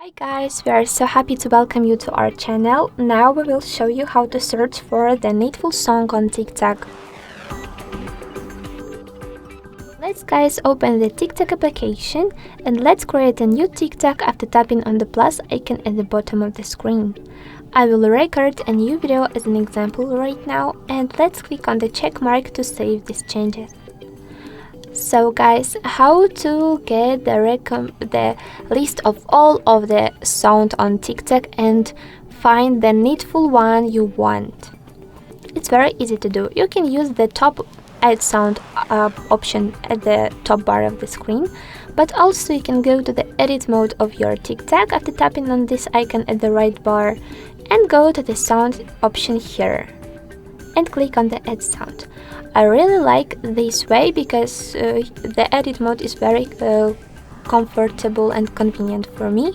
Hi guys, we are so happy to welcome you to our channel. Now we will show you how to search for the needful song on TikTok. Let's guys open the TikTok application and let's create a new TikTok after tapping on the plus icon at the bottom of the screen. I will record a new video as an example right now, and let's click on the check mark to save these changes. So guys, how to get the list of all of the sound on TikTok and find the needful one you want. It's very easy to do. You can use the top add sound option at the top bar of the screen, but also you can go to the edit mode of your TikTok after tapping on this icon at the right bar and go to the sound option here and click on the add sound. I really like this way because the edit mode is very comfortable and convenient for me.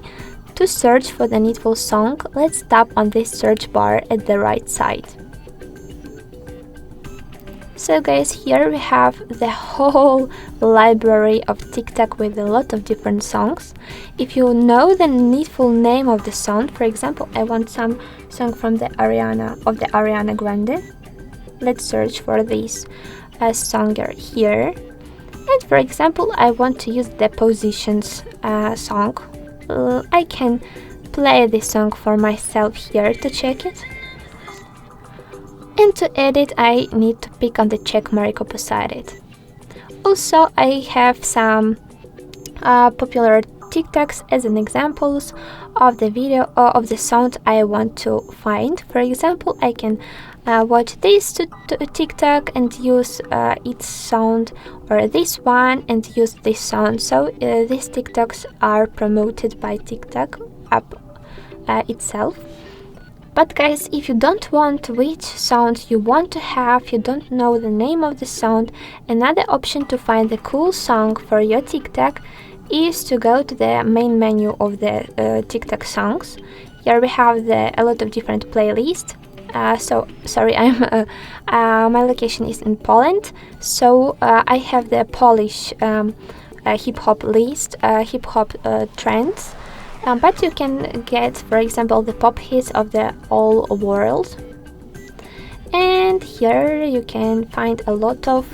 To search for the needful song, let's tap on this search bar at the right side. So guys, here we have the whole library of TikTok with a lot of different songs. If you know the needful name of the song, for example, I want some song from the Ariana Grande. Let's search for this song here. And for example, I want to use the Positions song. I can play this song for myself here to check it. And to edit, I need to pick on the check mark opposite it. Also, I have some popular TikToks as an examples of the video or of the sound I want to find. For example, I can watch this to TikTok and use its sound, or this one and use this sound. So these TikToks are promoted by TikTok app itself. But guys, if you don't want which sound you want to have, you don't know the name of the sound, another option to find the cool song for your TikTok is to go to the main menu of the TikTok songs. Here we have a lot of different playlists. So sorry, my location is in Poland, so I have the Polish hip hop list, hip hop trends. But you can get, for example, the pop hits of the whole world. And here you can find a lot of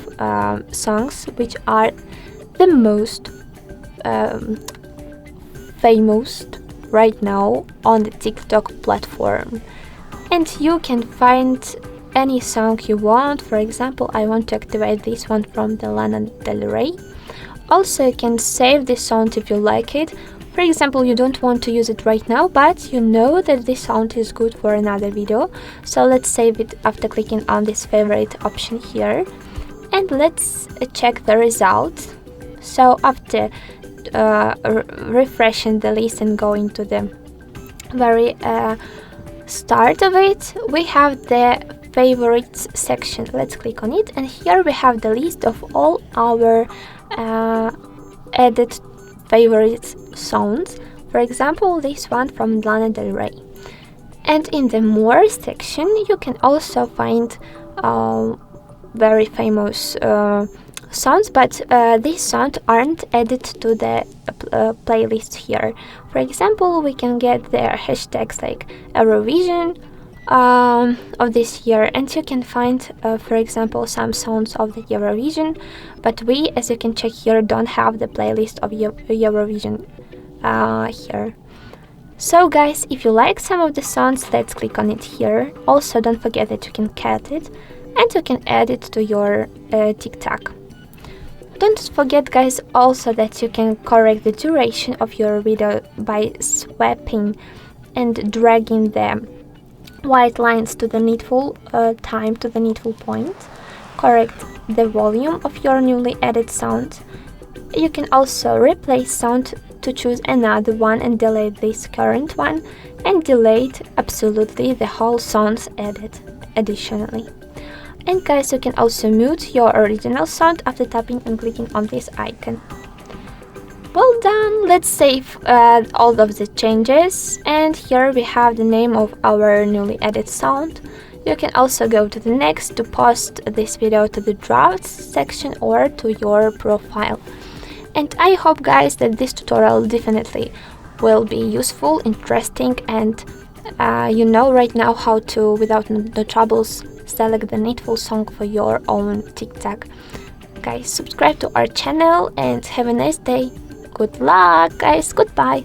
songs which are the most famous right now on the TikTok platform. And you can find any song you want. For example, I want to activate this one from the Lana Del Rey. Also, you can save this sound if you like it. For example, you don't want to use it right now, but you know that this sound is good for another video. So let's save it after clicking on this favorite option here. And let's check the result. So after refreshing the list and going to the very start of it, we have the favorites section. Let's click on it, and here we have the list of all our added favorite songs. For example, this one from Lana Del Rey. And in the more section, you can also find very famous songs, but these songs aren't added to the playlist here. For example, we can get their hashtags like Eurovision of this year, and you can find, for example, some songs of the Eurovision, but we, as you can check here, don't have the playlist of Eurovision here. So guys, if you like some of the songs, let's click on it here. Also, don't forget that you can cut it and you can add it to your TikTok. Don't forget guys also that you can correct the duration of your video by swapping and dragging the white lines to the needful time, to the needful point. Correct the volume of your newly added sound. You can also replace sound to choose another one and delete this current one, and delete absolutely the whole sounds added additionally. And guys, you can also mute your original sound after tapping and clicking on this icon. Well done! Let's save all of the changes, and here we have the name of our newly added sound. You can also go to the next to post this video to the drafts section or to your profile. And I hope guys that this tutorial definitely will be useful, interesting, and you know right now how to, without no troubles, select the needful song for your own TikTok. Guys, subscribe to our channel and have a nice day. Good luck, guys. Goodbye.